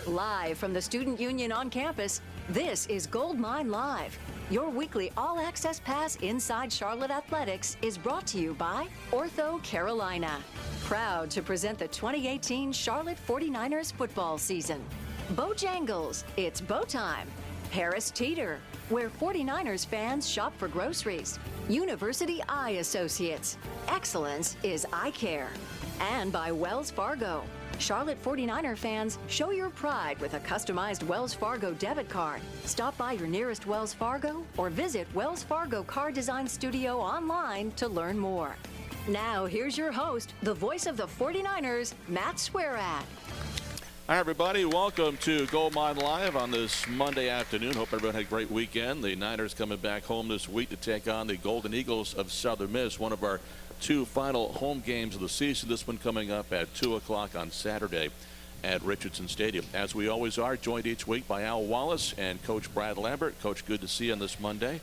Live from the Student Union on campus, this is Goldmine Live. Your weekly all-access pass inside Charlotte Athletics is brought to you by Ortho Carolina. Proud to present the 2018 Charlotte 49ers football season. Bojangles, it's bow time. Harris Teeter, where 49ers fans shop for groceries. University Eye Associates, excellence is eye care. And by Wells Fargo. Charlotte 49er fans, show your pride with a customized Wells Fargo debit card. Stop by your nearest Wells Fargo or visit Wells Fargo Car Design Studio online to learn more. Now, here's your host, the voice of the 49ers, Matt Swerat. Hi, everybody. Welcome to Goldmine Live on this Monday afternoon. Hope everyone had a great weekend. The Niners coming back home this week to take on the Golden Eagles of Southern Miss, one of our two final home games of the season. This one coming up at 2 o'clock on Saturday at Richardson Stadium. As we always are, joined each week by Al Wallace and Coach Brad Lambert. Coach, good to see you on this Monday.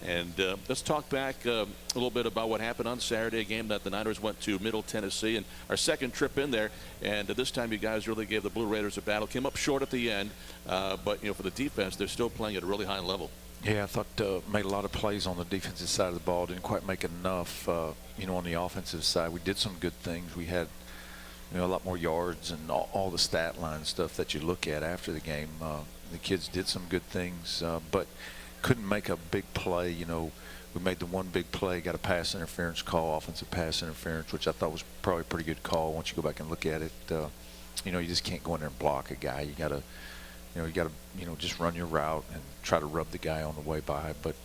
And let's talk back a little bit about what happened on Saturday, a game that the Niners went to Middle Tennessee, and our second trip in there. And this time you guys really gave the Blue Raiders a battle. Came up short at the end, but for the defense, they're still playing at a really high level. Yeah, I thought made a lot of plays on the defensive side of the ball. Didn't quite make enough, on the offensive side. We did some good things. We had, a lot more yards and all the stat line stuff that you look at after the game. The kids did some good things, but couldn't make a big play. We made the one big play, got a pass interference call, offensive pass interference, which I thought was probably a pretty good call once you go back and look at it. You just can't go in there and block a guy. You got to just run your route and try to rub the guy on the way by. But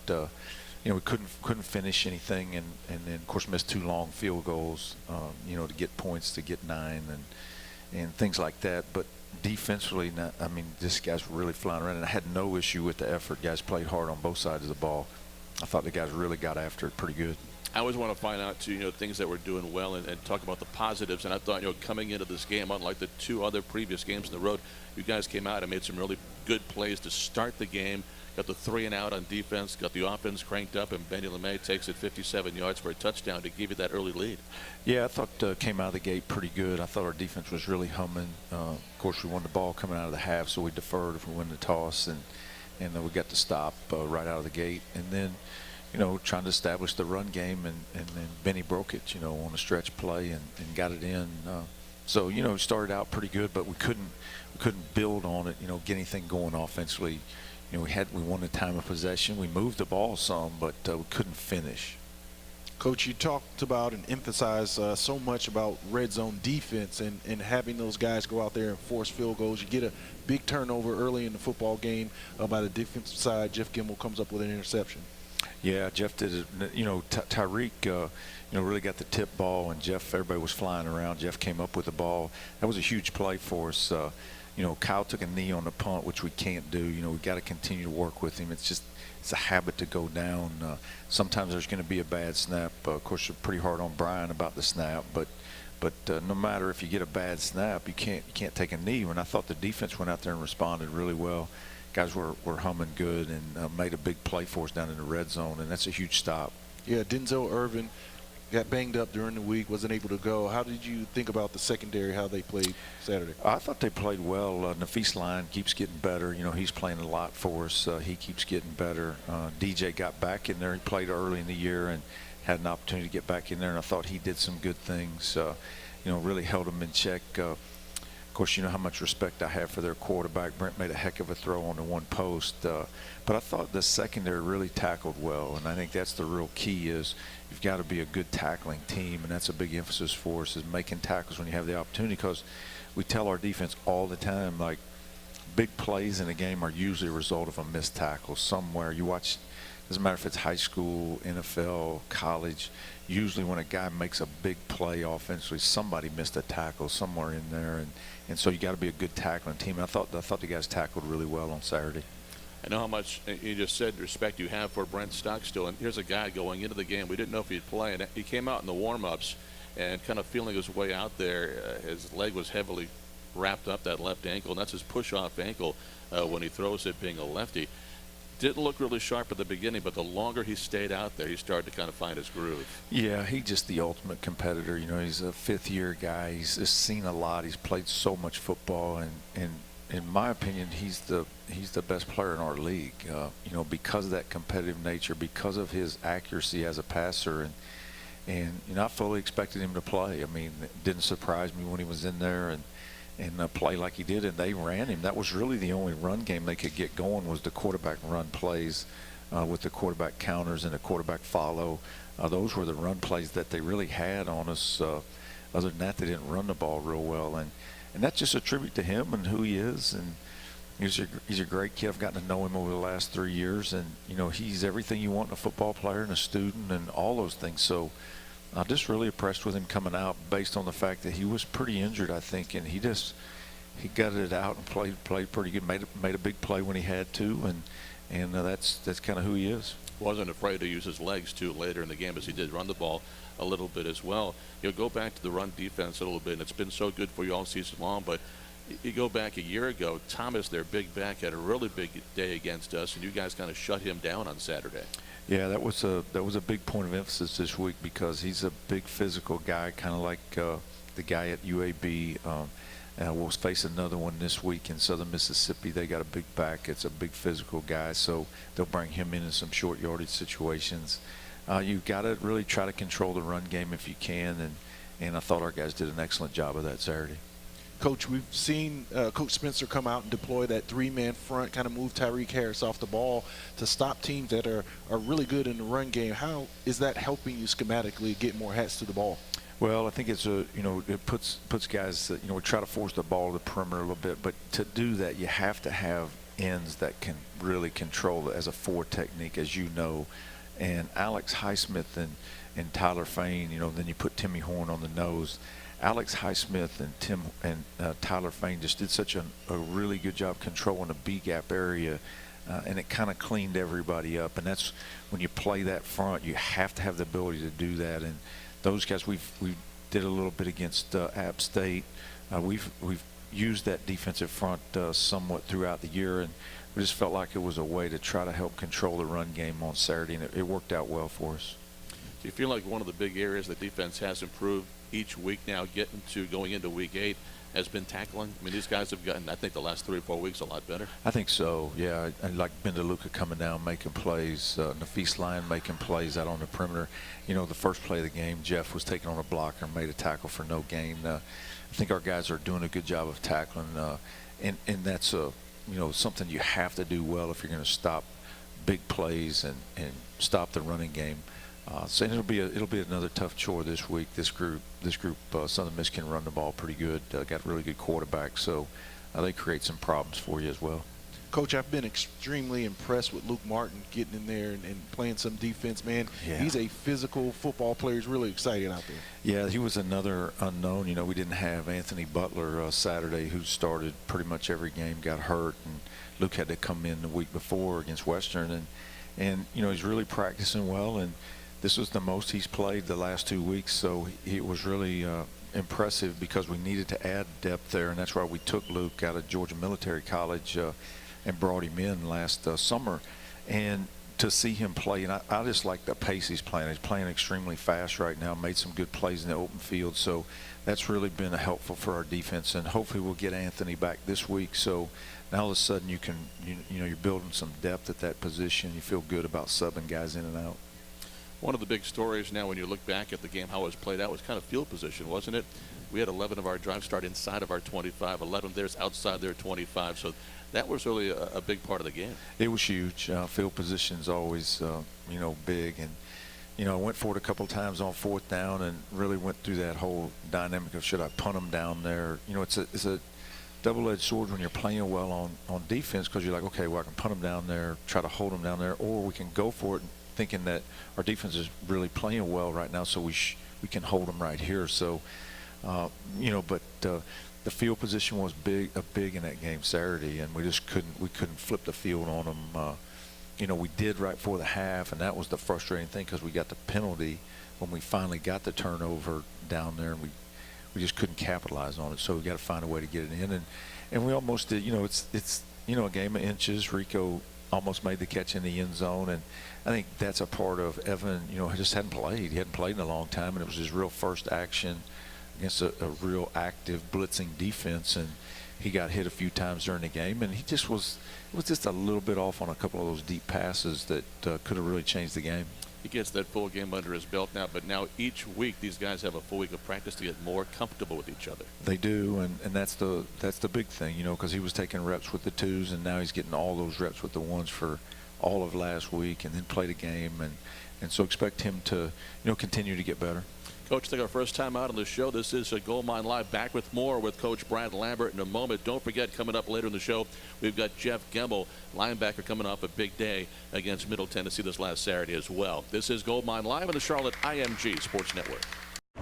we couldn't finish anything, and then of course missed two long field goals, to get points, to get 9 and things like that. But defensively, this guy's really flying around, and I had no issue with the effort. Guys played hard on both sides of the ball. I thought the guys really got after it pretty good. I always want to find out, too, things that we're doing well and talk about the positives. And I thought, coming into this game, unlike the two other previous games on the road, you guys came out and made some really good plays to start the game. Got the 3-and-out on defense, got the offense cranked up, and Benny LeMay takes it 57 yards for a touchdown to give you that early lead. Yeah, I thought came out of the gate pretty good. I thought our defense was really humming. Of course, we won the ball coming out of the half, so we deferred if we win the toss, and then we got to stop right out of the gate. And then, trying to establish the run game, and then Benny broke it, on a stretch play and got it in. So, it started out pretty good, but we couldn't build on it, get anything going offensively. We won the time of possession. We moved the ball some, but we couldn't finish. Coach, you talked about and emphasized so much about red zone defense and having those guys go out there and force field goals. You get a big turnover early in the football game by the defensive side. Jeff Gemmell comes up with an interception. Yeah, Jeff did it. Tyreek, really got the tip ball, and Jeff, everybody was flying around. Jeff came up with the ball. That was a huge play for us. Kyle took a knee on the punt, which we can't do. We've got to continue to work with him. It's a habit to go down. Sometimes there's going to be a bad snap. Of course, you're pretty hard on Brian about the snap, but no matter if you get a bad snap, you can't take a knee. When I thought the defense went out there and responded really well. Guys were humming good and made a big play for us down in the red zone, and that's a huge stop. Yeah, Denzel Irvin got banged up during the week, wasn't able to go. How did you think about the secondary, how they played Saturday? I thought they played well. Nafis Line keeps getting better. He's playing a lot for us. He keeps getting better. DJ got back in there. He played early in the year and had an opportunity to get back in there, and I thought he did some good things. Really held him in check. Of course, you know how much respect I have for their quarterback. Brent made a heck of a throw on the one post. But I thought the secondary really tackled well, and I think that's the real key is you've got to be a good tackling team, and that's a big emphasis for us is making tackles when you have the opportunity, because we tell our defense all the time, like, big plays in a game are usually a result of a missed tackle somewhere. You watch, doesn't matter if it's high school, NFL, college, usually when a guy makes a big play offensively, somebody missed a tackle somewhere in there, and so you got to be a good tackling team. And I thought the guys tackled really well on Saturday. I know how much you just said respect you have for Brent Stockstill, and here's a guy going into the game. We didn't know if he'd play, and he came out in the warm-ups and kind of feeling his way out there. His leg was heavily wrapped up, that left ankle, and that's his push-off ankle when he throws it, being a lefty. Didn't look really sharp at the beginning, but the longer he stayed out there, he started to kind of find his groove. Yeah, he's just the ultimate competitor. He's a fifth-year guy. He's just seen a lot. He's played so much football, and in my opinion, he's the best player in our league. You know, because of that competitive nature, because of his accuracy as a passer, and you know, I fully expected him to play. I mean, it didn't surprise me when he was in there and play like he did, and they ran him. That was really the only run game they could get going, was the quarterback run plays with the quarterback counters and the quarterback follow. Those were the run plays that they really had on us. Other than that, they didn't run the ball real well, and that's just a tribute to him and who he is. And he's a great kid. I've gotten to know him over the last 3 years, and you know, he's everything you want in a football player and a student and all those things. So I'm just really impressed with him coming out, based on the fact that he was pretty injured, I think, and he gutted it out and played pretty good. Made a big play when he had to, and that's kind of who he is. Wasn't afraid to use his legs too later in the game, as he did run the ball a little bit as well. You know, go back to the run defense a little bit, and it's been so good for you all season long, but you go back a year ago, Thomas, their big back, had a really big day against us, and you guys kind of shut him down on Saturday. Yeah, that was a big point of emphasis this week, because he's a big physical guy, kind of like the guy at UAB. We'll face another one this week in Southern Mississippi. They got a big back. It's a big physical guy, so they'll bring him in some short yardage situations. You've got to really try to control the run game if you can, and I thought our guys did an excellent job of that Saturday. Coach, we've seen Coach Spencer come out and deploy that three-man front, kind of move Tyreek Harris off the ball to stop teams that are really good in the run game. How is that helping you schematically get more hats to the ball? Well, I think it puts guys, we try to force the ball to the perimeter a little bit, but to do that, you have to have ends that can really control it as a four technique, as you know. And Alex Highsmith and Tyler Fain, then you put Timmy Horn on the nose. Alex Highsmith and Tyler Fain just did such a really good job controlling the B-gap area, and it kind of cleaned everybody up. And that's when you play that front, you have to have the ability to do that. And those guys, we did a little bit against App State. We've used that defensive front somewhat throughout the year, and we just felt like it was a way to try to help control the run game on Saturday, and it worked out well for us. Do you feel like one of the big areas that defense has improved each week now, going into week 8, has been tackling? I mean, these guys have gotten, I think, the last 3 or 4 weeks a lot better. I think so, yeah. I like Ben DeLuca coming down, making plays, Nafis Lyon making plays out on the perimeter. The first play of the game, Jeff was taken on a blocker and made a tackle for no gain. I think our guys are doing a good job of tackling, and that's something you have to do well if you're going to stop big plays and stop the running game. So it'll be another tough chore this week. This group, Southern Miss can run the ball pretty good. Got really good quarterbacks, so they create some problems for you as well. Coach, I've been extremely impressed with Luke Martin getting in there and playing some defense, man. Yeah. He's a physical football player. He's really excited out there. Yeah, he was another unknown. We didn't have Anthony Butler Saturday, who started pretty much every game, got hurt, and Luke had to come in the week before against Western, and he's really practicing well, and this was the most he's played the last 2 weeks, so it was really impressive, because we needed to add depth there, and that's why we took Luke out of Georgia Military College and brought him in last summer. And to see him play, and I just like the pace he's playing. He's playing extremely fast right now, made some good plays in the open field, so that's really been helpful for our defense, and hopefully we'll get Anthony back this week. So now all of a sudden you're building some depth at that position. You feel good about subbing guys in and out. One of the big stories now, when you look back at the game, how it was played out, was kind of field position, wasn't it? We had 11 of our drives start inside of our 25, 11 of theirs outside their 25. So that was really a big part of the game. It was huge. Field position's always, big. And, I went for it a couple of times on 4th down and really went through that whole dynamic of, should I punt them down there? It's a double-edged sword when you're playing well on defense, because you're like, okay, well, I can punt them down there, try to hold them down there, or we can go for it, thinking that our defense is really playing well right now, so we can hold them right here. So, but the field position was big in that game Saturday, and we just couldn't flip the field on them. We did right before the half, and that was the frustrating thing, because we got the penalty when we finally got the turnover down there, and we just couldn't capitalize on it. So we got to find a way to get it in, and we almost did. It's a game of inches. Rico almost made the catch in the end zone, and I think that's a part of Evan. He just hadn't played. He hadn't played in a long time, and it was his real first action against a real active blitzing defense, and he got hit a few times during the game, and it was just a little bit off on a couple of those deep passes that could have really changed the game. He gets that full game under his belt now, but now each week these guys have a full week of practice to get more comfortable with each other. They do, and that's the big thing, because he was taking reps with the twos, and now he's getting all those reps with the ones for all of last week, and then played a game, and so expect him to continue to get better. Coach, I think our first time out on the show. This is a Gold Mine Live. Back with more with Coach Brad Lambert in a moment. Don't forget, coming up later in the show, we've got Jeff Gemmell, linebacker, coming off a big day against Middle Tennessee this last Saturday as well. This is Gold Mine Live on the Charlotte IMG Sports Network.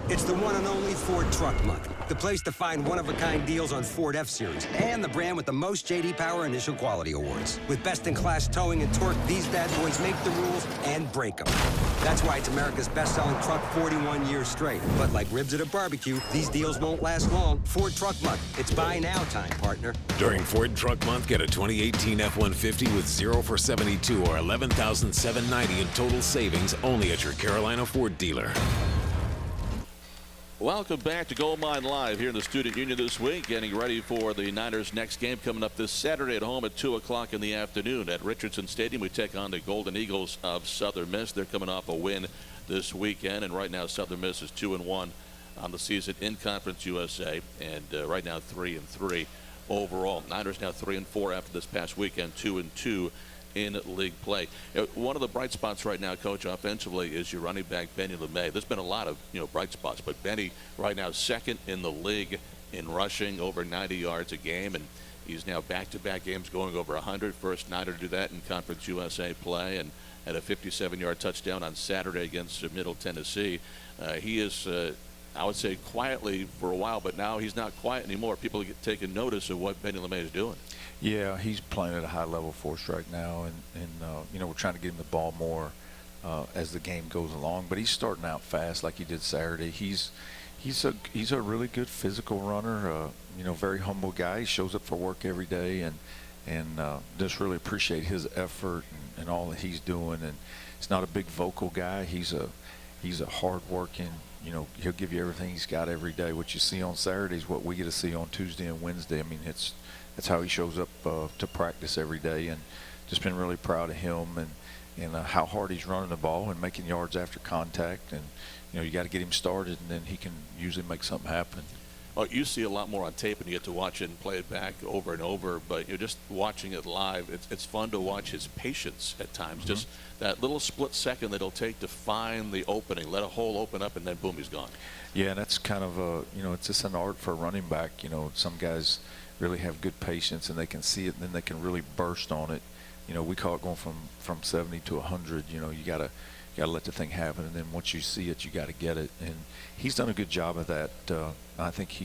It's the one and only Ford Truck Month, the place to find one-of-a-kind deals on Ford F-Series and the brand with the most J.D. Power Initial Quality Awards. With best-in-class towing and torque, these bad boys make the rules and break them. That's why it's America's best-selling truck 41 years straight. But like ribs at a barbecue, these deals won't last long. Ford Truck Month. It's buy now time, partner. During Ford Truck Month, get a 2018 F-150 with 0 for 72 or $11,790 in total savings only at your Carolina Ford dealer. Welcome back to Gold Mine Live here in the Student Union this week, getting ready for the Niners' next game coming up this Saturday at home at 2 o'clock in the afternoon at Richardson Stadium. We take on the Golden Eagles of Southern Miss. They're coming off a win this weekend, and right now Southern Miss is 2-1 on the season in Conference USA, and right now 3-3 overall. Niners now 3-4 after this past weekend, 2-2 in league play. One of the bright spots right now, Coach, offensively is your running back, Benny LeMay. There's been a lot of bright spots, but Benny right now second in the league in rushing, over 90 yards a game, and he's now back-to-back games going over 100. First Niner to do that in Conference USA play, and had a 57-yard touchdown on Saturday against Middle Tennessee. He is, I would say, quietly for a while, but now he's not quiet anymore. People are taking notice of what Benny LeMay is doing. Yeah, he's playing at a high level for us right now, and we're trying to get him the ball more as the game goes along. But he's starting out fast like he did Saturday. He's a really good physical runner. Very humble guy. He shows up for work every day, and just really appreciate his effort and all that he's doing. And he's not a big vocal guy. He's a hard-working. He'll give you everything he's got every day. What you see on Saturday is what we get to see on Tuesday and Wednesday. I mean, that's how he shows up to practice every day, and just been really proud of him and how hard he's running the ball and making yards after contact. And you got to get him started, and then he can usually make something happen. Well, you see a lot more on tape, and you get to watch it and play it back over and over. But just watching it live, it's fun to watch his patience at times. Mm-hmm. Just that little split second that it'll take to find the opening, let a hole open up, and then boom, he's gone. Yeah, and that's kind of it's just an art for a running back. Some guys really have good patience, and they can see it, and then they can really burst on it. We call it going from 70 to 100. You gotta let the thing happen, and then once you see it, you got to get it. And he's done a good job of that. I think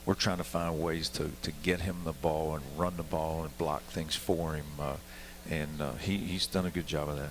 we're trying to find ways to get him the ball and run the ball and block things for him, and he's done a good job of that.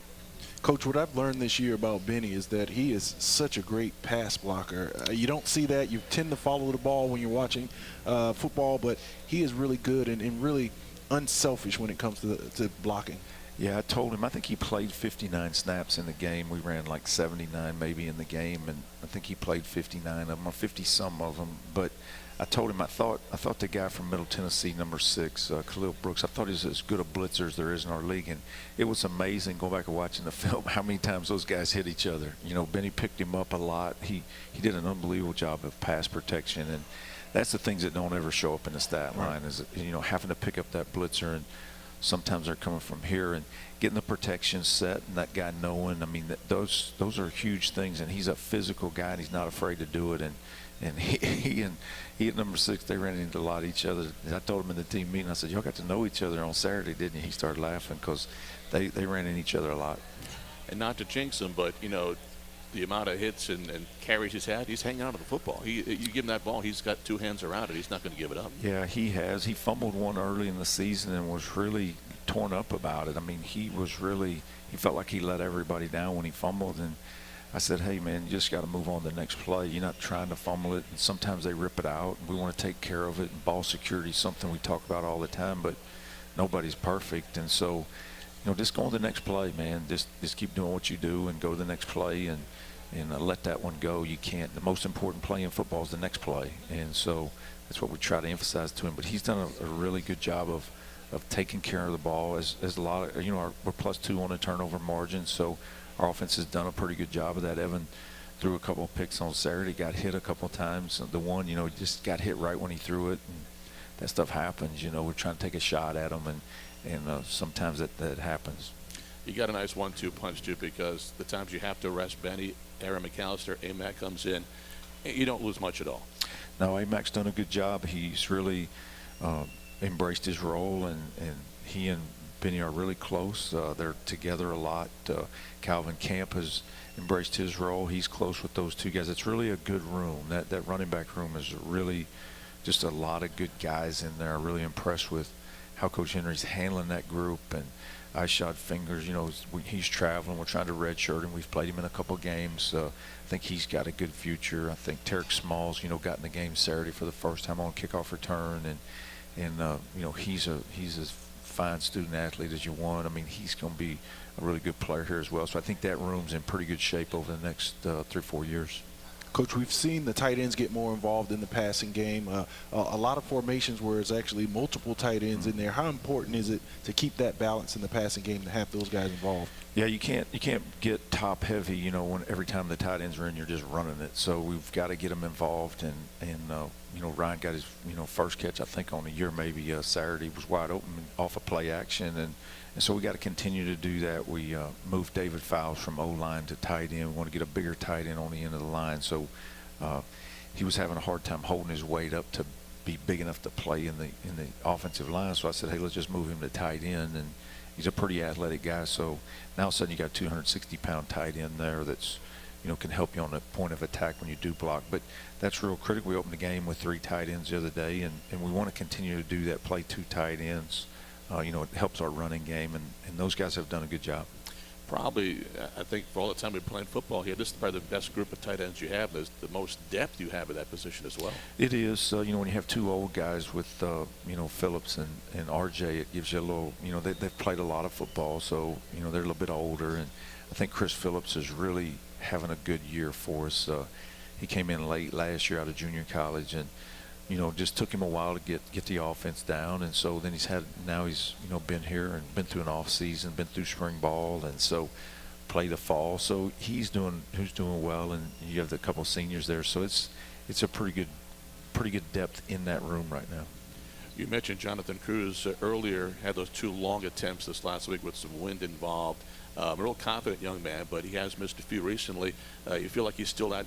Coach, what I've learned this year about Benny is that he is such a great pass blocker. You don't see that. You tend to follow the ball when you're watching football, but he is really good and really unselfish when it comes to blocking. Yeah, I told him, I think he played 59 snaps in the game. We ran like 79 maybe in the game, and I think he played 59 of them, or 50-some of them. But I told him I thought the guy from Middle Tennessee, number 6, Khalil Brooks, I thought he was as good a blitzer as there is in our league. And it was amazing going back and watching the film how many times those guys hit each other. Benny picked him up a lot. He did an unbelievable job of pass protection, and that's the things that don't ever show up in the stat line is having to pick up that blitzer, and sometimes they're coming from here and getting the protection set, and that guy knowing. I mean, those are huge things, and he's a physical guy, and he's not afraid to do it. And he at number 6, they ran into a lot of each other. I told him in the team meeting, I said, y'all got to know each other on Saturday, didn't you? He started laughing because they ran into each other a lot. And not to jinx him, but the amount of hits and carries he's had, he's hanging on to the football. You give him that ball, he's got 2 hands around it. He's not going to give it up. Yeah, he has. He fumbled one early in the season and was really torn up about it. I mean, he felt like he let everybody down when he fumbled. And I said, hey, man, you just got to move on to the next play. You're not trying to fumble it. And sometimes they rip it out, and we want to take care of it. And ball security is something we talk about all the time, but nobody's perfect. And so, just go on to the next play, man. Just keep doing what you do and go to the next play. And and let that one go. You can't. The most important play in football is the next play, and so that's what we try to emphasize to him. But he's done a really good job of taking care of the ball. As a lot of, we're +2 on a turnover margin, so our offense has done a pretty good job of that. Evan threw a couple of picks on Saturday, got hit a couple of times. The one, just got hit right when he threw it, and that stuff happens. We're trying to take a shot at him, and sometimes that happens. You got a nice 1-2 punch, too, because the times you have to arrest Benny, Aaron McAllister, AMAC comes in, you don't lose much at all. No, AMAC's done a good job. He's really embraced his role, and he and Benny are really close. They're together a lot. Calvin Camp has embraced his role. He's close with those two guys. It's really a good room. That running back room is really just a lot of good guys in there. Really impressed with how Coach Henry's handling that group. And I shot fingers. He's traveling. We're trying to redshirt him. We've played him in a couple games. I think he's got a good future. I think Tarek Smalls, got in the game Saturday for the first time on kickoff return, and he's as fine student athlete as you want. I mean, he's going to be a really good player here as well. So I think that room's in pretty good shape over the next 3-4 years. Coach, we've seen the tight ends get more involved in the passing game. A lot of formations where it's actually multiple tight ends in there. How important is it to keep that balance in the passing game to have those guys involved? Yeah, you can't get top heavy. When every time the tight ends are in, you're just running it. So we've got to get them involved. And Ryan got his first catch, I think, on the year maybe Saturday. Was wide open off of play action, and so we got to continue to do that. We moved David Fowles from O-line to tight end. We want to get a bigger tight end on the end of the line. So he was having a hard time holding his weight up to be big enough to play in the offensive line. So I said, hey, let's just move him to tight end. And he's a pretty athletic guy. So now all of a sudden you got a 260-pound tight end there that's can help you on the point of attack when you do block. But that's real critical. We opened the game with 3 tight ends the other day, and we want to continue to do that, play 2 tight ends. It helps our running game, and those guys have done a good job. Probably, I think for all the time we've been playing football here, this is probably the best group of tight ends you have. There's the most depth you have at that position as well. It is. When you have 2 old guys with, Phillips and RJ, it gives you a little, they've played a lot of football, so, they're a little bit older. And I think Chris Phillips is really having a good year for us. He came in late last year out of junior college, and just took him a while to get the offense down, and so then he's been here and been through an off season, been through spring ball, and so play the fall. So he's doing well, and you have a couple of seniors there, so it's a pretty good depth in that room right now. You mentioned Jonathan Cruz earlier, had those 2 long attempts this last week with some wind involved. A real confident young man, but he has missed a few recently. You feel like he's still at,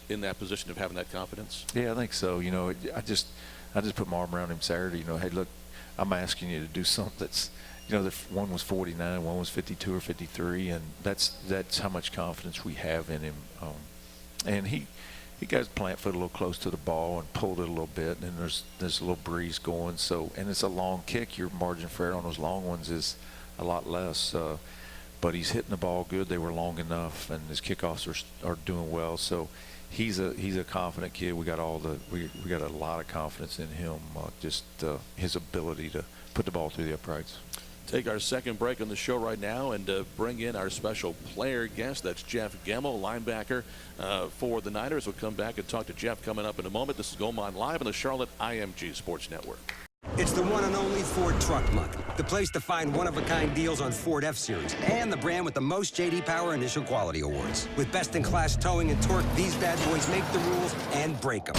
in that position of having that confidence? Yeah, I think so. I just put my arm around him Saturday. Hey, look, I'm asking you to do something that's, one was 49, one was 52 or 53, and that's how much confidence we have in him. And he got his plant foot a little close to the ball and pulled it a little bit, and there's a little breeze going. So, and it's a long kick. Your margin for error on those long ones is a lot less. But he's hitting the ball good. They were long enough, and his kickoffs are doing well. So he's a confident kid. We got a lot of confidence in him. His ability to put the ball through the uprights. Take our second break on the show right now and bring in our special player guest. That's Jeff Gemmell, linebacker for the Niners. We'll come back and talk to Jeff coming up in a moment. This is Go Mine Live on the Charlotte IMG Sports Network. It's the one and only Ford Truck Month, the place to find one-of-a-kind deals on Ford F-Series and the brand with the most J.D. Power Initial Quality Awards. With best-in-class towing and torque, these bad boys make the rules and break them.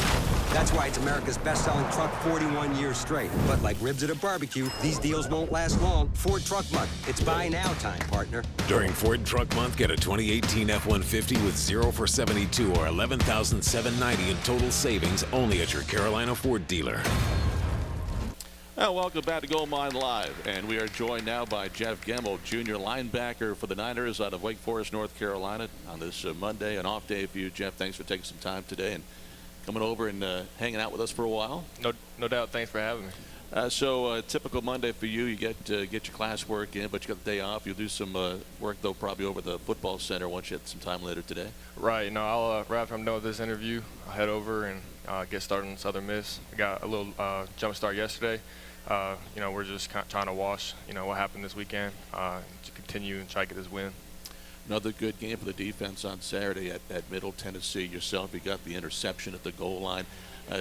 That's why it's America's best-selling truck 41 years straight. But like ribs at a barbecue, these deals won't last long. Ford Truck Month. It's buy now time, partner. During Ford Truck Month, get a 2018 F-150 with 0 for 72 or $11,790 in total savings only at your Carolina Ford dealer. Welcome back to Go Mine Live, and we are joined now by Jeff Gemmell, junior linebacker for the Niners out of Wake Forest, North Carolina, on this Monday, an off day for you. Jeff, thanks for taking some time today and coming over and hanging out with us for a while. No doubt. Thanks for having me. So typical Monday for you. You get your classwork in, but you got the day off. You'll do some work, though, probably over the football center once you have some time later today. Right. I'll right after I'm done with this interview, I'll head over and get started in Southern Miss. I got a little jump start yesterday. We're just trying to wash, what happened this weekend to continue and try to get this win. Another good game for the defense on Saturday at Middle Tennessee. Yourself, you got the interception at the goal line.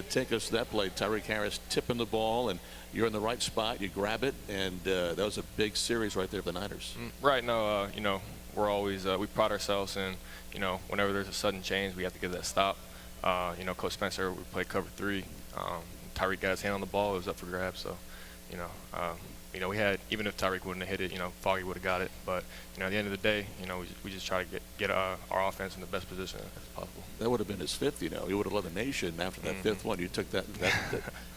Take us to that play. Tyreek Harris tipping the ball, and you're in the right spot. You grab it, and that was a big series right there for the Niners. Right. No, we're always we pride ourselves in, whenever there's a sudden change, we have to get that stop. Coach Spencer, we played cover 3. Tyreek got his hand on the ball. It was up for grabs. So, we had, even if Tyreek wouldn't have hit it, Foggy would have got it. But, at the end of the day, we just try to get our offense in the best position as possible. That would have been his 5th, He would have led the nation after that 5th one. You took that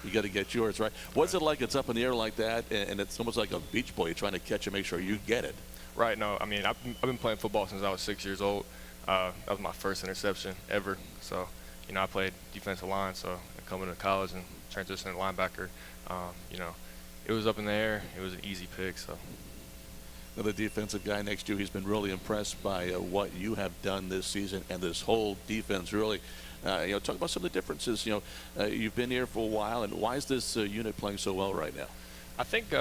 you got to get yours, right? What's it like? It's up in the air like that, and it's almost like a beach ball. You're trying to catch and make sure you get it. Right. No, I've been playing football since I was 6 years old. That was my first interception ever. So, I played defensive line, so coming to college and transitioning to linebacker, it was up in the air. It was an easy pick. So, another defensive guy next to you, he's been really impressed by what you have done this season and this whole defense. Really, talk about some of the differences. You've been here for a while, and why is this unit playing so well right now? I think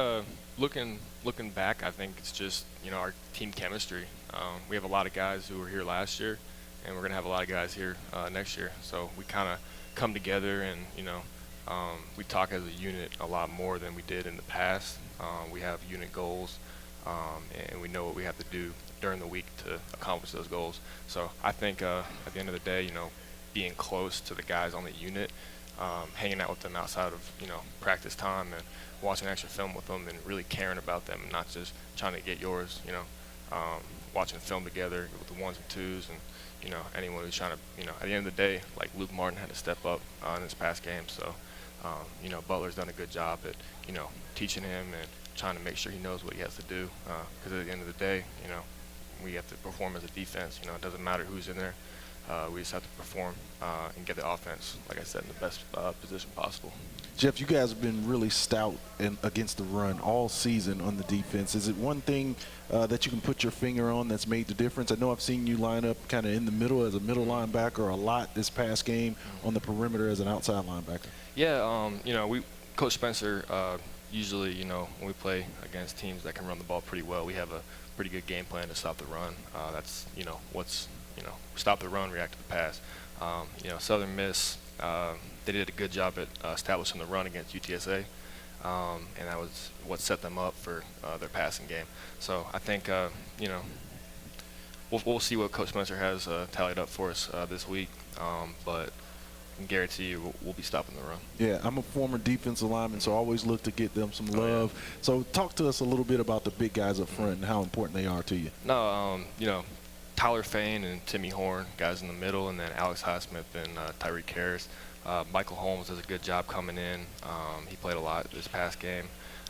looking back, I think it's just our team chemistry. We have a lot of guys who were here last year, and we're gonna have a lot of guys here next year. So we kind of come together, and we talk as a unit a lot more than we did in the past. We have unit goals, and we know what we have to do during the week to accomplish those goals. So I think at the end of the day, being close to the guys on the unit, hanging out with them outside of practice time and watching extra film with them and really caring about them and not just trying to get yours, watching film together with the 1s and 2s and anyone who's trying to, at the end of the day, like Luke Martin had to step up in his past game. So, Butler's done a good job at, teaching him and trying to make sure he knows what he has to do. Because at the end of the day, we have to perform as a defense. It doesn't matter who's in there. We just have to perform and get the offense, like I said, in the best position possible. Jeff, you guys have been really stout against the run all season on the defense. Is it one thing that you can put your finger on that's made the difference? I know I've seen you line up kind of in the middle as a middle linebacker a lot this past game, on the perimeter as an outside linebacker. Yeah, Coach Spencer, usually, when we play against teams that can run the ball pretty well, we have a pretty good game plan to stop the run. That's, stop the run, react to the pass. Southern Miss, they did a good job at establishing the run against UTSA, and that was what set them up for their passing game. So I think, we'll see what Coach Spencer has tallied up for us this week, but I can guarantee you we'll be stopping the run. Yeah, I'm a former defensive lineman, so I always look to get them some love. Yeah. So talk to us a little bit about the big guys up front and how important they are to you. No, Tyler Fain and Timmy Horn, guys in the middle, and then Alex Highsmith and Tyreek Harris. Michael Holmes does a good job coming in. He played a lot this past game.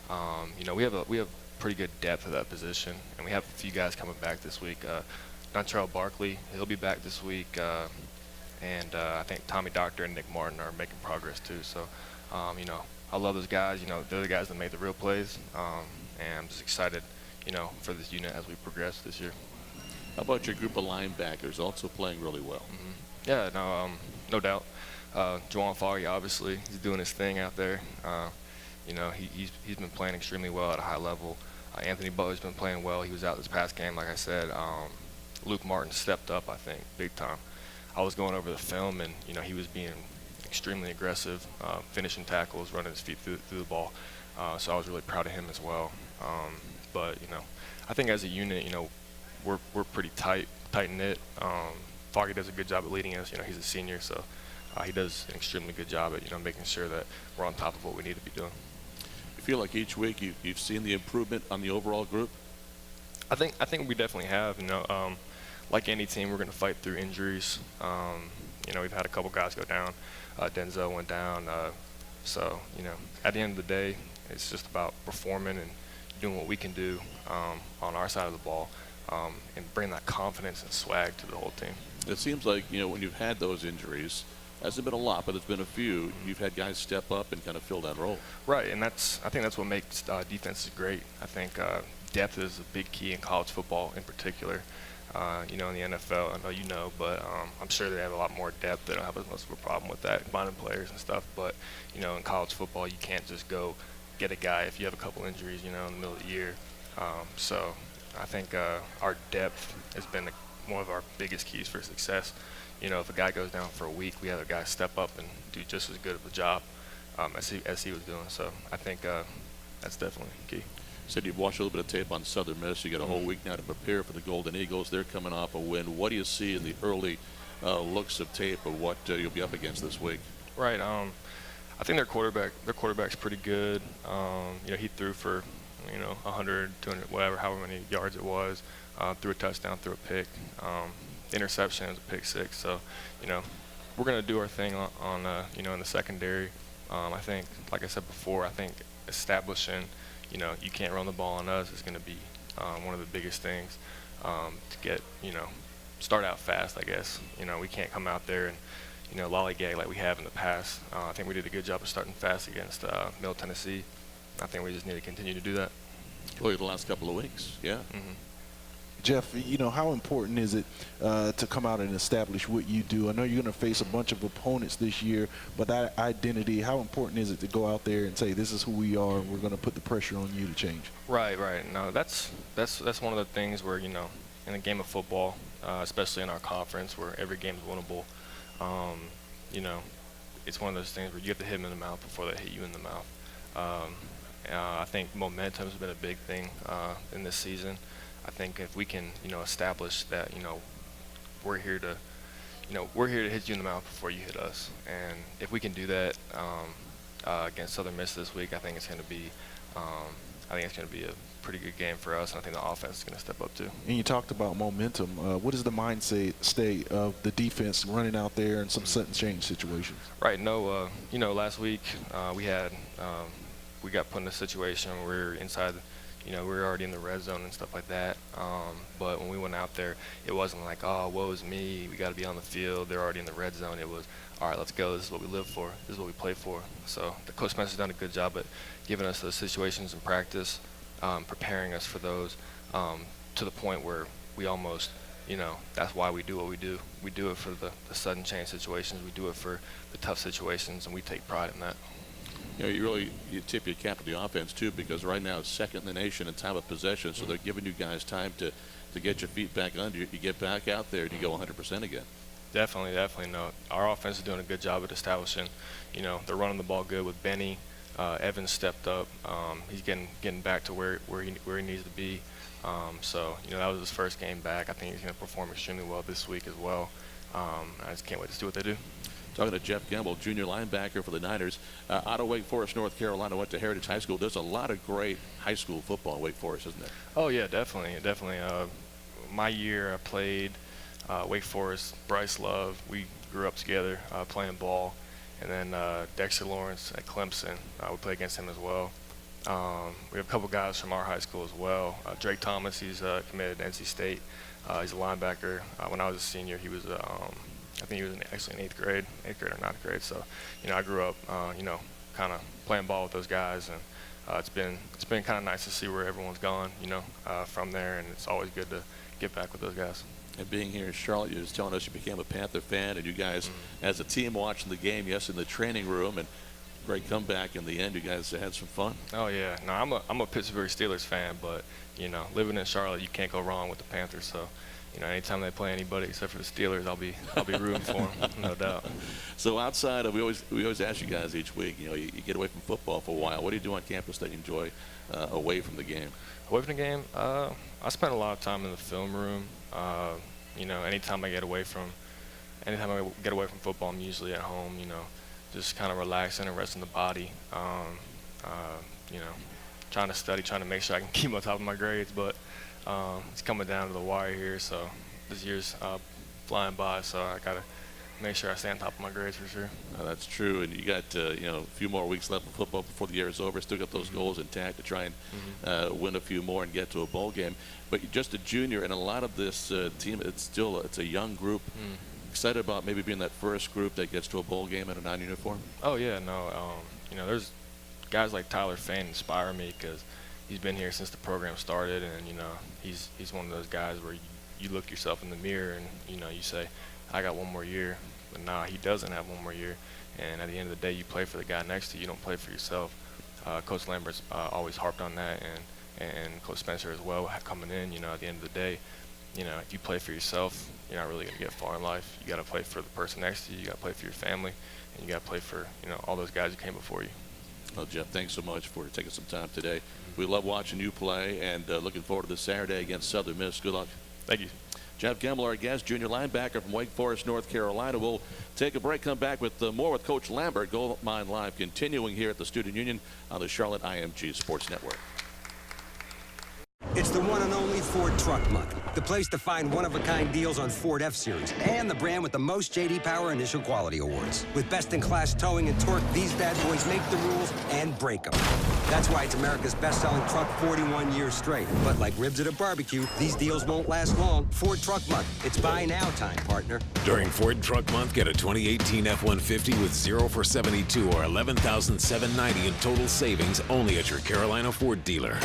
We have pretty good depth at that position, and we have a few guys coming back this week. Dontrell Barkley, he'll be back this week, and I think Tommy Doctor and Nick Martin are making progress too. So, I love those guys. They're the guys that made the real plays, and I'm just excited, for this unit as we progress this year. How about your group of linebackers also playing really well? Mm-hmm. Yeah, no doubt. Juwan Foggy, obviously, he's doing his thing out there. He's been playing extremely well at a high level. Anthony Butler's been playing well. He was out this past game, like I said. Luke Martin stepped up, I think, big time. I was going over the film, and he was being extremely aggressive, finishing tackles, running his feet through the ball. So I was really proud of him as well. But I think as a unit, we're pretty tight-knit. Foggy does a good job at leading us. He's a senior, so he does an extremely good job at making sure that we're on top of what we need to be doing. You feel like each week you've seen the improvement on the overall group? I think we definitely have. Like any team, we're going to fight through injuries. We've had a couple guys go down. Denzel went down. So at the end of the day, it's just about performing and doing what we can do on our side of the ball. And bring that confidence and swag to the whole team. It seems like, when you've had those injuries, hasn't been a lot, but there's been a few, you've had guys step up and kind of fill that role. Right, and I think that's what makes defenses great. I think depth is a big key in college football in particular. In the NFL, I know but I'm sure they have a lot more depth. They don't have as much of a problem with that, combining players and stuff. But, in college football, you can't just go get a guy if you have a couple injuries, in the middle of the year. So I think our depth has been one of our biggest keys for success. You know, if a guy goes down for a week, we have a guy step up and do just as good of a job as he was doing. So I think that's definitely key. Said you've watched a little bit of tape on Southern Miss. You got a whole week now to prepare for the Golden Eagles. They're coming off a win. What do you see in the early looks of tape of what you'll be up against this week? Right. I think their quarterback's pretty good. You know, he threw for 100, 200, whatever, however many yards it was. Threw a touchdown, threw a pick. The interception was a pick six. So, you know, we're gonna do our thing on in the secondary. I think, like I said before, I think establishing, you can't run the ball on us is going to be one of the biggest things to get, start out fast, I guess. We can't come out there and, lollygag like we have in the past. I think we did a good job of starting fast against Middle Tennessee. I think we just need to continue to do that. Look at the last couple of weeks, yeah. Mm-hmm. Jeff, how important is it to come out and establish what you do? I know you're going to face a bunch of opponents this year, but that identity, how important is it to go out there and say, this is who we are, and we're going to put the pressure on you to change? Right. No, that's one of the things where, in a game of football, especially in our conference where every game is winnable, it's one of those things where you have to hit them in the mouth before they hit you in the mouth. I think momentum has been a big thing in this season. I think if we can, establish that, we're here to hit you in the mouth before you hit us, and if we can do that against Southern Miss this week, I think it's going to be, a pretty good game for us, and I think the offense is going to step up too. And you talked about momentum. What is the mindset state of the defense running out there in some sudden change situations? Right. No, last week we got put in a situation where we were inside. We were already in the red zone and stuff like that. But when we went out there, it wasn't like, oh, woe is me, we got to be on the field. They're already in the red zone. It was, all right, let's go. This is what we live for. This is what we play for. So the Coach Spencer's done a good job at giving us those situations in practice, preparing us for those to the point where we almost, that's why we do what we do. We do it for the sudden change situations. We do it for the tough situations, and we take pride in that. You tip your cap to the offense too, because right now it's second in the nation in time of possession, so they're giving you guys time to get your feet back under you. You get back out there and you go 100% again. Definitely. No, our offense is doing a good job at establishing. They're running the ball good with Benny. Evans stepped up. He's getting back to where he needs to be. So that was his first game back. I think he's going to perform extremely well this week as well. I just can't wait to see what they do. Talking to Jeff Gemmell, junior linebacker for the Niners. Out of Wake Forest, North Carolina, went to Heritage High School. There's a lot of great high school football in Wake Forest, isn't there? Oh, yeah, definitely. My year I played Wake Forest, Bryce Love. We grew up together playing ball. And then Dexter Lawrence at Clemson. We played against him as well. We have a couple guys from our high school as well. Drake Thomas, he's committed to NC State. He's a linebacker. When I was a senior, he was I think he was actually in 8th grade or 9th grade. So, I grew up, kind of playing ball with those guys, and it's been kind of nice to see where everyone's gone, from there, and it's always good to get back with those guys. And being here in Charlotte, you was telling us you became a Panther fan, and you guys, as a team, watching the game, yes, in the training room, and great comeback in the end. You guys had some fun. Oh yeah, no, I'm a Pittsburgh Steelers fan, but living in Charlotte, you can't go wrong with the Panthers. So. Anytime they play anybody except for the Steelers, I'll be rooting for them, no doubt. So outside of, we always ask you guys each week, you get away from football for a while. What do you do on campus that you enjoy away from the game? Away from the game, I spend a lot of time in the film room. Anytime I get away from football, I'm usually at home. Just kind of relaxing and resting the body. Trying to study, trying to make sure I can keep on top of my grades, but. It's coming down to the wire here, so this year's flying by, so I got to make sure I stay on top of my grades for sure. That's true, and you got a few more weeks left of football before the year is over. Still got those goals intact to try and win a few more and get to a bowl game. But you're just a junior, and a lot of this team, it's a young group. Excited about maybe being that first group that gets to a bowl game in a non-uniform? Oh yeah, no, there's guys like Tyler Fain inspire me because he's been here since the program started, and he's one of those guys where you look yourself in the mirror and you say, I got one more year, but nah, he doesn't have one more year. And at the end of the day, you play for the guy next to you. You don't play for yourself. Coach Lambert's always harped on that, and Coach Spencer as well coming in. You know, at the end of the day, you know, if you play for yourself, you're not really going to get far in life. You got to play for the person next to you. You got to play for your family, and you got to play for, you know, all those guys who came before you. Well, Jeff, thanks so much for taking some time today. We love watching you play, and looking forward to this Saturday against Southern Miss. Good luck. Thank you. Jeff Gemmell, our guest, junior linebacker from Wake Forest, North Carolina. We'll take a break, come back with more with Coach Lambert. Gold Mine Live continuing here at the Student Union on the Charlotte IMG Sports Network. It's the one and only Ford Truck Month, the place to find one-of-a-kind deals on Ford F-Series and the brand with the most J.D. Power Initial Quality Awards. With best-in-class towing and torque, these bad boys make the rules and break them. That's why it's America's best-selling truck 41 years straight. But like ribs at a barbecue, these deals won't last long. Ford Truck Month. It's buy now time, partner. During Ford Truck Month, get a 2018 F-150 with 0 for 72 or $11,790 in total savings only at your Carolina Ford dealer.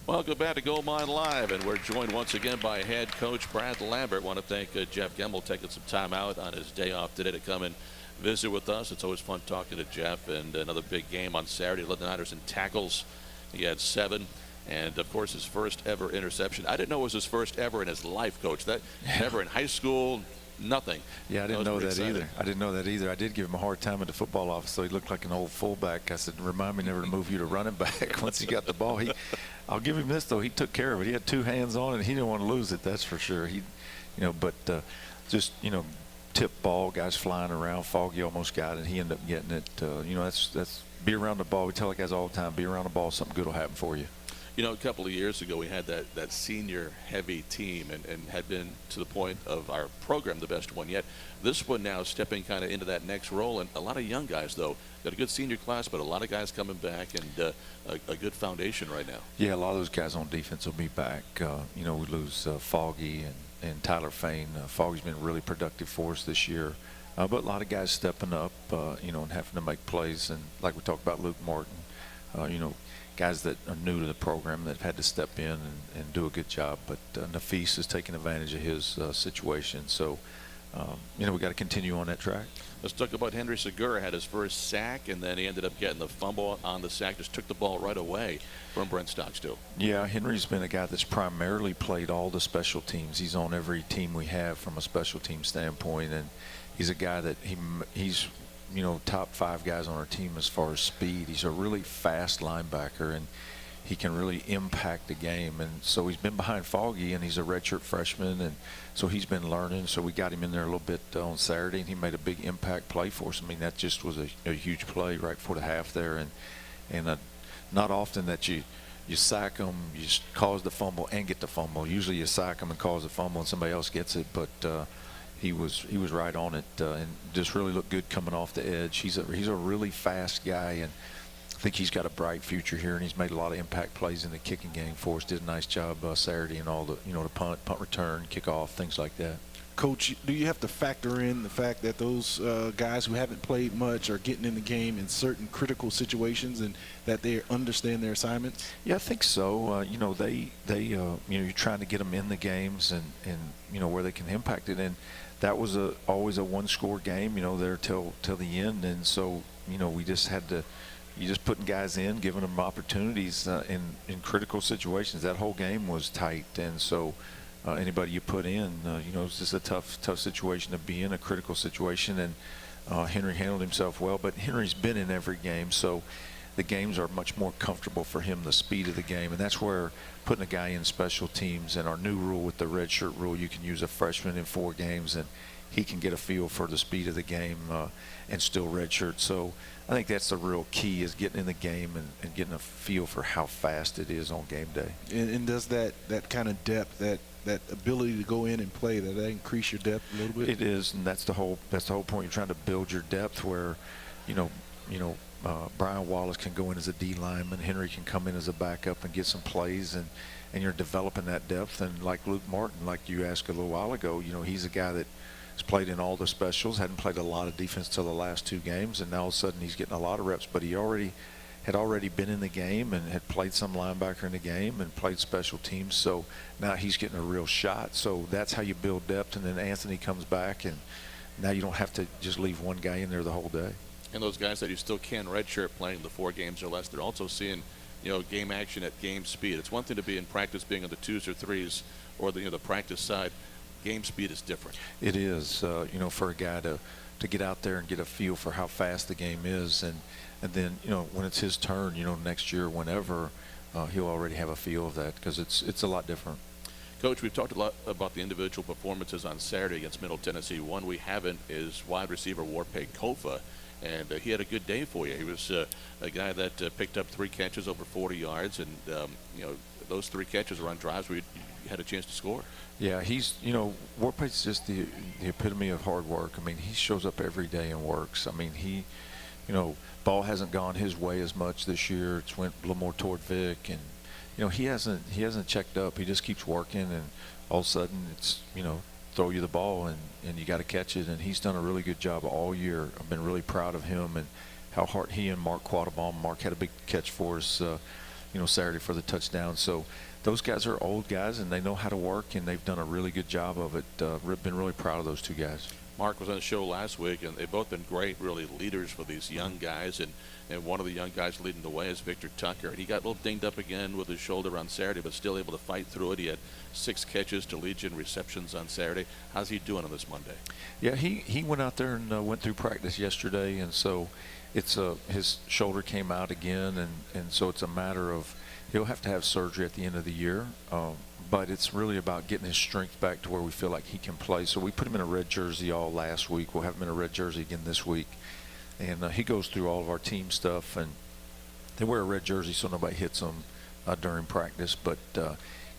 Welcome back to Gold Mine Live, and we're joined once again by head coach Brad Lambert. Want to thank Jeff Gemmell taking some time out on his day off today to come and visit with us. It's always fun talking to Jeff, and another big game on Saturday. Led the Niners in tackles. He had 7, and of course his first ever interception. I didn't know it was his first ever in his life, Coach. That never in high school. Nothing. Yeah, I didn't know that either. I didn't know that either. I did give him a hard time at the football office, so he looked like an old fullback. I said, remind me never to move you to running back once he got the ball. I'll give him this, though. He took care of it. He had 2 hands on it, and he didn't want to lose it, that's for sure. Just tip ball, guys flying around. Foggy almost got it. He ended up getting it. That's be around the ball. We tell the guys all the time, be around the ball, something good will happen for you. You know, a couple of years ago, we had that senior-heavy team and had been to the point of our program the best one yet. This one now stepping kind of into that next role, and a lot of young guys, though. Got a good senior class, but a lot of guys coming back and a good foundation right now. Yeah, a lot of those guys on defense will be back. We lose Foggy and Tyler Fain. Foggy's been really productive for us this year. But a lot of guys stepping up, and having to make plays. And like we talked about Luke Martin, guys that are new to the program that have had to step in and do a good job. But Nafis is taking advantage of his situation. So, we got to continue on that track. Let's talk about Henry Segura. Had his first sack, and then he ended up getting the fumble on the sack. Just took the ball right away from Brent Stockstill. Yeah, Henry's been a guy that's primarily played all the special teams. He's on every team we have from a special team standpoint, and he's a guy that he's top 5 guys on our team as far as speed. He's a really fast linebacker, and he can really impact the game. And so he's been behind Foggy, and he's a redshirt freshman, and so he's been learning. So we got him in there a little bit on Saturday, and he made a big impact play for us. I mean, that just was a huge play right before the half there, and not often that you sack them, you cause the fumble and get the fumble. Usually you sack them and cause the fumble, and somebody else gets it, but he was right on it, and just really looked good coming off the edge. He's a really fast guy, and I think he's got a bright future here, and he's made a lot of impact plays in the kicking game for us. Did a nice job Saturday and all the the punt return, kickoff, things like that. Coach, do you have to factor in the fact that those guys who haven't played much are getting in the game in certain critical situations, and that they understand their assignments? Yeah, I think so. You're trying to get them in the games and where they can impact it. And that was always a one-score game, there till the end. And so, we just had to. You just putting guys in, giving them opportunities in critical situations. That whole game was tight, and so. Anybody you put in, it's just a tough situation to be in, a critical situation, and Henry handled himself well. But Henry's been in every game, so the games are much more comfortable for him, the speed of the game, and that's where putting a guy in special teams and our new rule with the red shirt rule, you can use a freshman in 4 games, and he can get a feel for the speed of the game and still redshirt. So I think that's the real key, is getting in the game and getting a feel for how fast it is on game day. And does that kind of depth, that ability to go in and play, that increase your depth a little bit? It is, and that's the whole point. You're trying to build your depth where, Brian Wallace can go in as a D lineman, Henry can come in as a backup and get some plays, and you're developing that depth. And like Luke Martin, like you asked a little while ago, he's a guy that has played in all the specials, hadn't played a lot of defense till the last 2 games, and now all of a sudden he's getting a lot of reps. But he had already been in the game and had played some linebacker in the game and played special teams. So now he's getting a real shot. So that's how you build depth. And then Anthony comes back, and now you don't have to just leave one guy in there the whole day. And those guys that you still can redshirt playing the 4 games or less, they're also seeing game action at game speed. It's one thing to be in practice being on the 2s or 3s or the practice side. Game speed is different. It is, for a guy to get out there and get a feel for how fast the game is, and then when it's his turn, next year, whenever, he'll already have a feel of that, because it's a lot different. Coach, we've talked a lot about the individual performances on Saturday against Middle Tennessee. One we haven't is wide receiver Warpay Kofa, and he had a good day for you. He was a guy that picked up 3 catches over 40 yards, and those 3 catches were on drives where you had a chance to score. Yeah, he's Warpay's just the epitome of hard work. I mean, he shows up every day and works. I mean, he ball hasn't gone his way as much this year. It's went a little more toward Vic, and he hasn't checked up. He just keeps working, and all of a sudden it's throw you the ball and you got to catch it. And he's done a really good job all year. I've been really proud of him and how hard he and Mark Quattlebaum. Mark had a big catch for us, Saturday for the touchdown. So those guys are old guys and they know how to work, and they've done a really good job of it. Been really proud of those 2 guys. Mark was on the show last week, and they've both been great, really, leaders for these young guys. And one of the young guys leading the way is Victor Tucker. And he got a little dinged up again with his shoulder on Saturday, but still able to fight through it. He had 6 catches to lead you in receptions on Saturday. How's he doing on this Monday? Yeah, he went out there and went through practice yesterday, and so it's his shoulder came out again, and so it's a matter of he'll have to have surgery at the end of the year. But it's really about getting his strength back to where we feel like he can play. So we put him in a red jersey all last week. We'll have him in a red jersey again this week. And he goes through all of our team stuff, and they wear a red jersey so nobody hits him during practice. But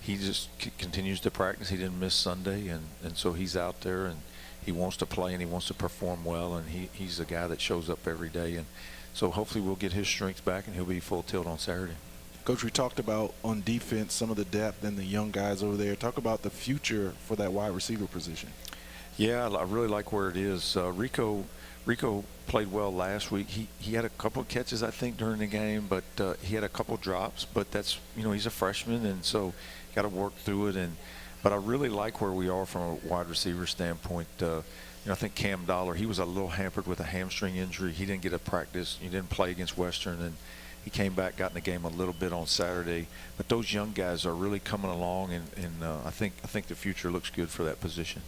he just continues to practice. He didn't miss Sunday, and so he's out there, and he wants to play, and he wants to perform well, and he's a guy that shows up every day. And so hopefully we'll get his strength back, and he'll be full tilt on Saturday. Coach, we talked about on defense some of the depth and the young guys over there. Talk about the future for that wide receiver position. Yeah, I really like where it is. Rico played well last week. He had a couple of catches, I think, during the game, but he had a couple drops. But that's he's a freshman, and so got to work through it. But I really like where we are from a wide receiver standpoint. I think Cam Dollar, he was a little hampered with a hamstring injury. He didn't get a practice. He didn't play against Western, and he came back, got in the game a little bit on Saturday. But those young guys are really coming along, and I think the future looks good for that position.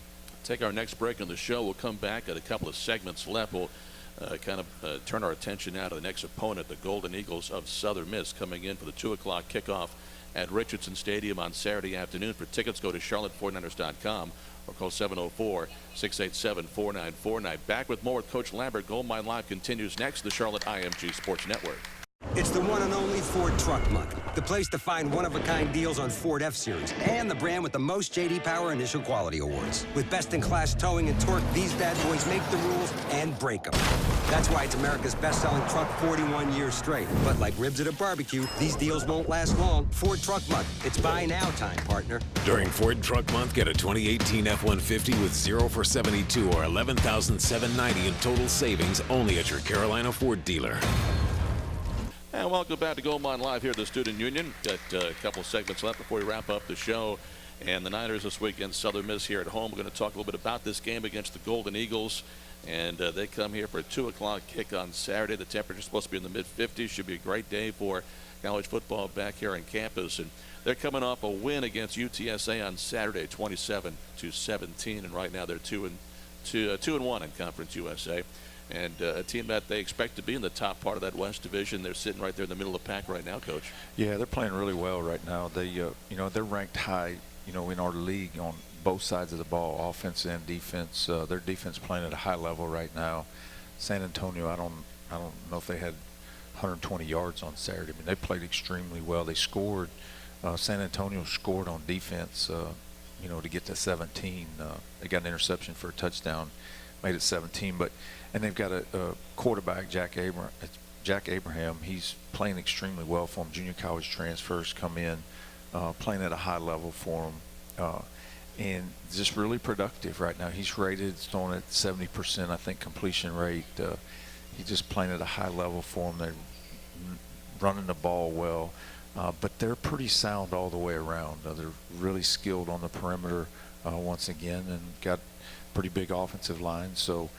Take our next break on the show. We'll come back at a couple of segments left. We'll turn our attention now to the next opponent, the Golden Eagles of Southern Miss, coming in for the 2 o'clock kickoff at Richardson Stadium on Saturday afternoon. For tickets, go to charlotte49ers.com or call 704-687-4949. Back with more with Coach Lambert. Goldmine Live continues next. The Charlotte IMG Sports Network. It's the one and only Ford Truck Month, the place to find one-of-a-kind deals on Ford F-Series and the brand with the most J.D. Power Initial Quality Awards. With best-in-class towing and torque, these bad boys make the rules and break them. That's why it's America's best-selling truck 41 years straight. But like ribs at a barbecue, these deals won't last long. Ford Truck Month. It's buy now time, partner. During Ford Truck Month, get a 2018 F-150 with 0 for 72 or $11,790 in total savings only at your Carolina Ford dealer. And welcome back to Goldmine Live here at the Student Union. Got a couple segments left before we wrap up the show. And the Niners this week against Southern Miss here at home. We're going to talk a little bit about this game against the Golden Eagles. And they come here for a 2 o'clock kick on Saturday. The temperature's supposed to be in the mid-50s. Should be a great day for college football back here on campus. And they're coming off a win against UTSA on Saturday, 27-17. And right now they're 2-1 in Conference USA. And a team that they expect to be in the top part of that West Division. They're sitting right there in the middle of the pack right now, Coach. Yeah, they're playing really well right now. They, they're ranked high, in our league on both sides of the ball, offense and defense. Their defense playing at a high level right now. San Antonio, I don't know if they had 120 yards on Saturday. I mean, they played extremely well. They scored. San Antonio scored on defense, to get to 17. They got an interception for a touchdown, made it 17. And they've got a quarterback, Jack Abraham. He's playing extremely well for them. Junior college transfers come in, playing at a high level for them, and just really productive right now. He's rated, throwing at 70%, I think, completion rate. He's just playing at a high level for them. They're running the ball well, but they're pretty sound all the way around. They're really skilled on the perimeter once again, and got pretty big offensive line. So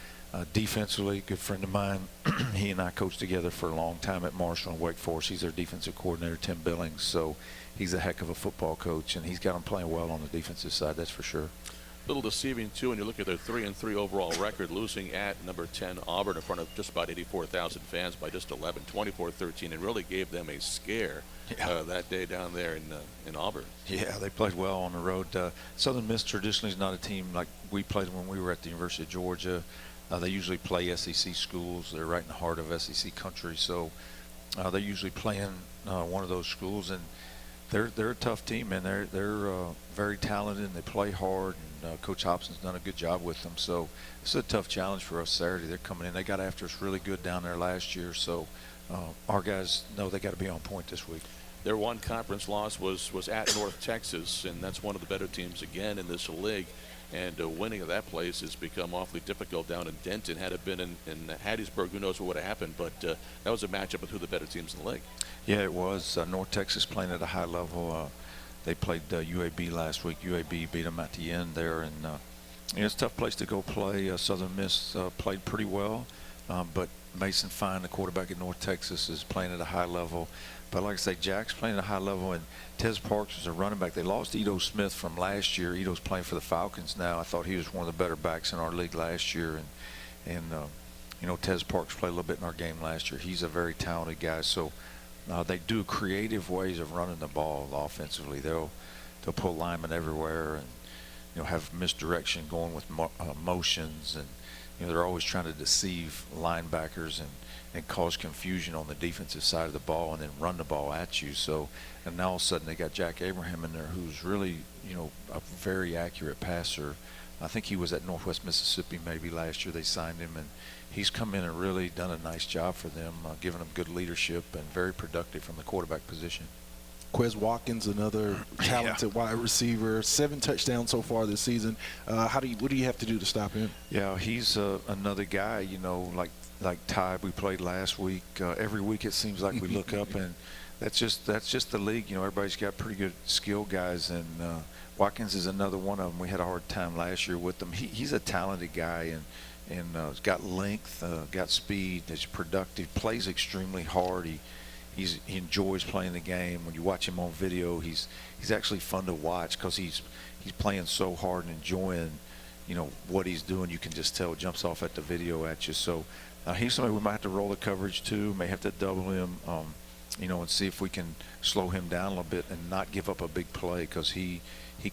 Defensively, good friend of mine. He and I coached together for a long time at Marshall and Wake Forest. He's their defensive coordinator, Tim Billings. So he's a heck of a football coach, and he's got them playing well on the defensive side, that's for sure. A little deceiving, too, when you look at their 3-3 overall record, losing at number 10 Auburn in front of just about 84,000 fans by just 11, 24-13, and really gave them a scare that day down there in Auburn. Yeah, they played well on the road. Southern Miss traditionally is not a team like we played when we were at the University of Georgia. They usually play SEC schools. They're right in the heart of SEC country, so they're usually playing one of those schools, and they're a tough team, and they're very talented, and they play hard, and Coach Hobson's done a good job with them. So it's a tough challenge for us Saturday. They're coming in. They got after us really good down there last year, so our guys know they got to be on point this week. Their one conference loss was at North Texas, and that's one of the better teams again in this league. And winning at that place has become awfully difficult down in Denton. Had it been in Hattiesburg, who knows what would have happened. But that was a matchup with who the better teams in the league. Yeah, it was. North Texas playing at a high level. They played UAB last week. UAB beat them at the end there. And it's a tough place to go play. Southern Miss played pretty well. But Mason Fine, the quarterback at North Texas, is playing at a high level. But like I say, Jack's playing at a high level, and Tez Parks is a running back. They lost Edo Smith from last year. Edo's playing for the Falcons now. I thought he was one of the better backs in our league last year. And you know, Tez Parks played a little bit in our game last year. He's a very talented guy. So they do creative ways of running the ball offensively. They'll pull linemen everywhere, and have misdirection going with motions, and they're always trying to deceive linebackers and cause confusion on the defensive side of the ball, and then run the ball at you. So, and now all of a sudden they got Jack Abraham in there, who's really a very accurate passer. I think he was at Northwest Mississippi maybe last year. They signed him, and he's come in and really done a nice job for them, giving them good leadership and very productive from the quarterback position. Quez Watkins, another talented wide receiver, 7 touchdowns so far this season. What do you have to do to stop him? Yeah, he's another guy, like Ty we played last week. Every week it seems like we look up, and that's just the league. Everybody's got pretty good skill guys, and Watkins is another one of them. We had a hard time last year with him. He's a talented guy, and he's got length, got speed, is productive, plays extremely hard. He enjoys playing the game. When you watch him on video, he's actually fun to watch because he's playing so hard and enjoying what he's doing. You can just tell it jumps off at the video at you. So he's somebody we might have to roll the coverage to, may have to double him, and see if we can slow him down a little bit and not give up a big play, because he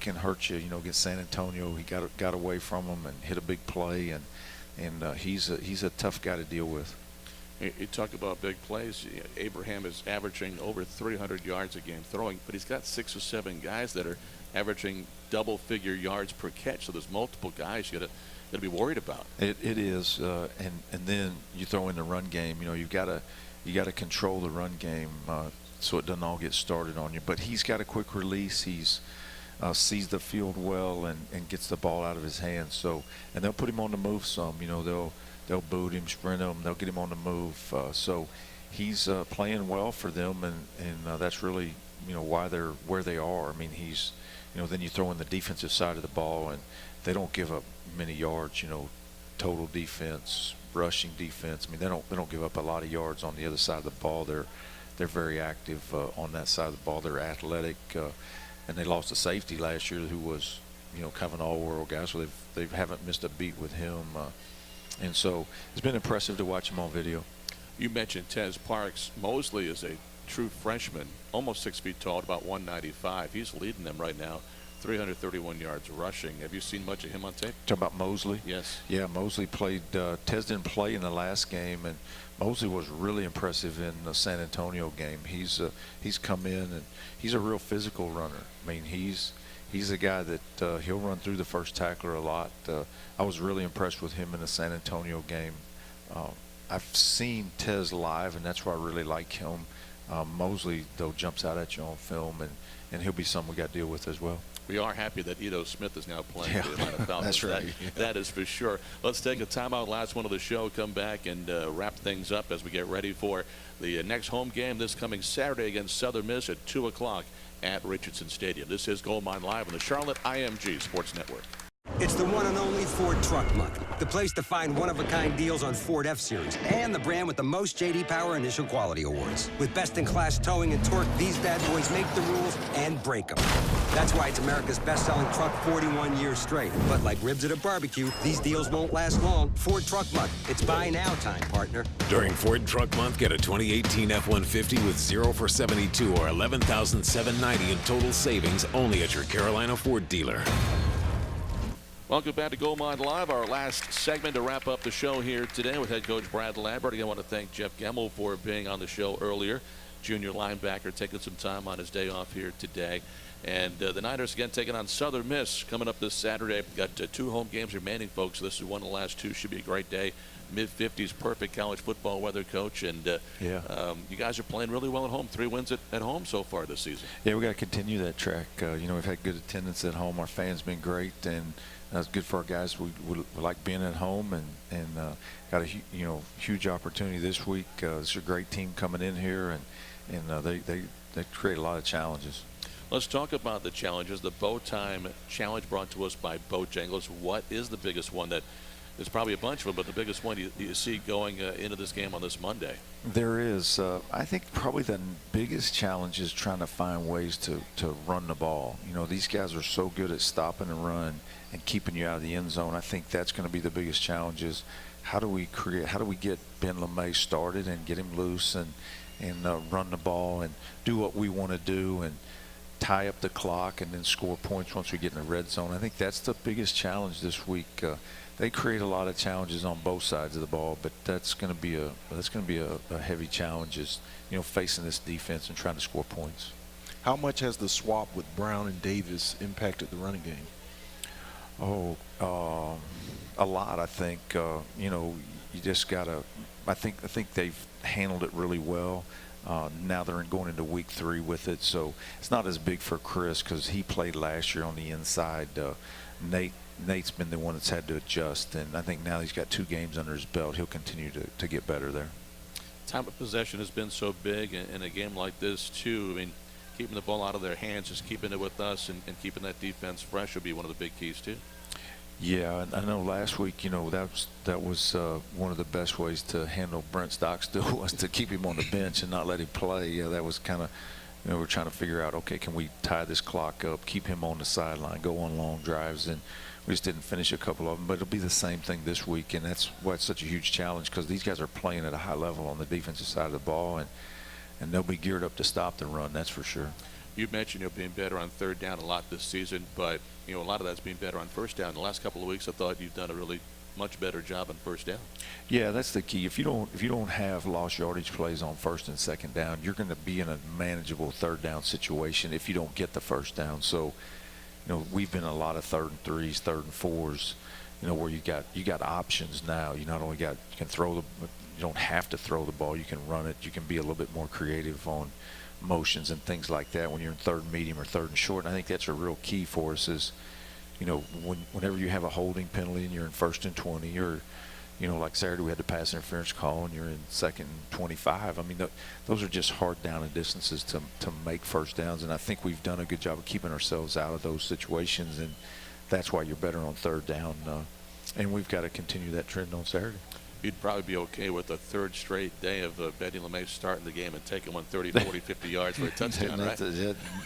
can hurt you. Against San Antonio, he got away from him and hit a big play, and he's a tough guy to deal with. You talk about big plays. Abraham is averaging over 300 yards a game throwing, but he's got 6 or 7 guys that are averaging double-figure yards per catch. So there's multiple guys you got to be worried about. It is, and then you throw in the run game. You got to control the run game so it doesn't all get started on you. But he's got a quick release. He's sees the field well and gets the ball out of his hands. So, and they'll put him on the move some. They'll boot him, sprint him, they'll get him on the move. So he's playing well for them, and that's really why they're where they are. I mean, he's then you throw in the defensive side of the ball, and they don't give up many yards. Total defense, rushing defense. I mean, they don't give up a lot of yards on the other side of the ball. They're very active on that side of the ball. They're athletic, and they lost a safety last year who was kind of an all-world guy, so they haven't missed a beat with him. And so it's been impressive to watch him on video. You mentioned Tez Parks. Mosley is a true freshman, almost 6 feet tall, about 195. He's leading them right now, 331 yards rushing. Have you seen much of him on tape? Talking about Mosley? Yes. Yeah, Mosley played. Tez didn't play in the last game, and Mosley was really impressive in the San Antonio game. He's come in, and he's a real physical runner. I mean, he's a guy that he'll run through the first tackler a lot. I was really impressed with him in the San Antonio game. I've seen Tez live, and that's why I really like him. Mosley, though, jumps out at you on film, and he'll be something we got to deal with as well. We are happy that Edo Smith is now playing for the Atlanta Falcons. That's right. That is for sure. Let's take a timeout, last one of the show, come back and wrap things up as we get ready for the next home game this coming Saturday against Southern Miss at 2 o'clock at Richardson Stadium. This is Gold Mine Live on the Charlotte IMG Sports Network. It's the one and only Ford Truck Month, the place to find one-of-a-kind deals on Ford F-Series and the brand with the most J.D. Power Initial Quality Awards. With best-in-class towing and torque, these bad boys make the rules and break them. That's why it's America's best-selling truck 41 years straight. But like ribs at a barbecue, these deals won't last long. Ford Truck Month. It's buy now time, partner. During Ford Truck Month, get a 2018 F-150 with 0 for 72 or $11,790 in total savings only at your Carolina Ford dealer. Welcome back to Gold Mine Live, our last segment to wrap up the show here today with head coach Brad Lambert. Again, I want to thank Jeff Gemmell for being on the show earlier. Junior linebacker taking some time on his day off here today. And the Niners again taking on Southern Miss coming up this Saturday. We've got 2 home games remaining, folks. This is one of the last 2. Should be a great day. Mid-50s, perfect college football weather, Coach. And you guys are playing really well at home. 3 wins at home so far this season. Yeah, we got to continue that track. We've had good attendance at home. Our fans been great, and that's good for our guys. We like being at home, and got a huge opportunity this week. This is a great team coming in here, and they create a lot of challenges. Let's talk about the challenges. The Bow Time Challenge brought to us by Bojangles. What is the biggest one that? There's probably a bunch of them, but the biggest one you see going into this game on this Monday? There is. I think probably the biggest challenge is trying to find ways to run the ball. These guys are so good at stopping and run and keeping you out of the end zone. I think that's going to be the biggest challenge is how do we get Ben LeMay started and get him loose and run the ball and do what we want to do and tie up the clock and then score points once we get in the red zone. I think that's the biggest challenge this week. They create a lot of challenges on both sides of the ball, but that's going to be a heavy challenge is facing this defense and trying to score points. How much has the swap with Brown and Davis impacted the running game? A lot. I think you just gotta. I think they've handled it really well. Now they're going into week 3 with it, so it's not as big for Chris because he played last year on the inside. Nate's been the one that's had to adjust, and I think now he's got 2 games under his belt. He'll continue to get better there. Time of possession has been so big in a game like this too. I mean, keeping the ball out of their hands, just keeping it with us and keeping that defense fresh will be one of the big keys too. Yeah, I know last week, that was one of the best ways to handle Brent Stockstill was to keep him on the bench and not let him play. Yeah, that was kind of, we're trying to figure out, okay, can we tie this clock up, keep him on the sideline, go on long drives, and we just didn't finish a couple of them. But it'll be the same thing this week, and that's why it's such a huge challenge because these guys are playing at a high level on the defensive side of the ball, and they'll be geared up to stop the run, that's for sure. You mentioned being better on 3rd down a lot this season, but a lot of that's being better on 1st down. The last couple of weeks, I thought you've done a really much better job on 1st down. Yeah, that's the key. If you don't have lost yardage plays on 1st and 2nd down, you're going to be in a manageable 3rd down situation if you don't get the 1st down. So, we've been in a lot of 3rd and 3s, 3rd and 4s, where you got options now. You not only you can throw you don't have to throw the ball. You can run it. You can be a little bit more creative on motions and things like that when you're in 3rd and medium or 3rd and short. And I think that's a real key for us is, whenever you have a holding penalty and you're in 1st and 20 or, like Saturday we had the pass interference call and you're in 2nd and 25. I mean, those are just hard down and distances to make 1st downs. And I think we've done a good job of keeping ourselves out of those situations. And that's why you're better on 3rd down. And we've got to continue that trend on Saturday. You'd probably be okay with a 3rd straight day of Benny LeMay starting the game and taking 30, 40, 50 yards for a touchdown, right?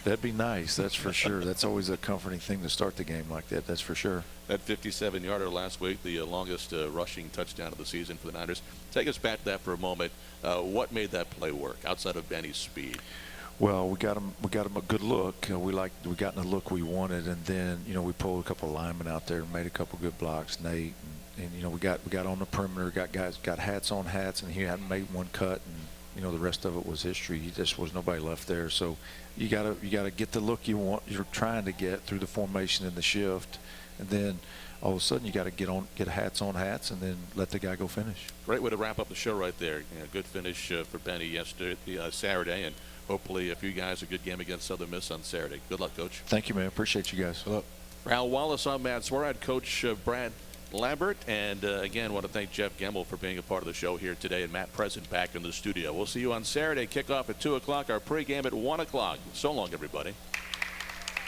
That'd be nice, that's for sure. That's always a comforting thing to start the game like that, that's for sure. That 57-yarder last week, the longest rushing touchdown of the season for the Niners. Take us back to that for a moment. What made that play work outside of Benny's speed? Well, we got him a good look. We got in the look we wanted, and then we pulled a couple of linemen out there and made a couple good blocks. Nate and we got on the perimeter, got hats on hats, and he hadn't made one cut, and the rest of it was history. He just was nobody left there. So you gotta get the look you're trying to get through the formation and the shift, and then all of a sudden you got to get hats on hats and then let the guy go finish. Great way to wrap up the show right there. Good finish for Benny Saturday, and hopefully a few guys a good game against Southern Miss on Saturday. Good luck, Coach. Thank you, man. Appreciate you guys. For Al Wallace, I'm Matt Swarad, Coach Brad Lambert, and again want to thank Jeff Gemmell for being a part of the show here today, and Matt Present back in the studio. We'll see you on Saturday. Kickoff at 2 o'clock, our pregame at 1 o'clock. So long, everybody.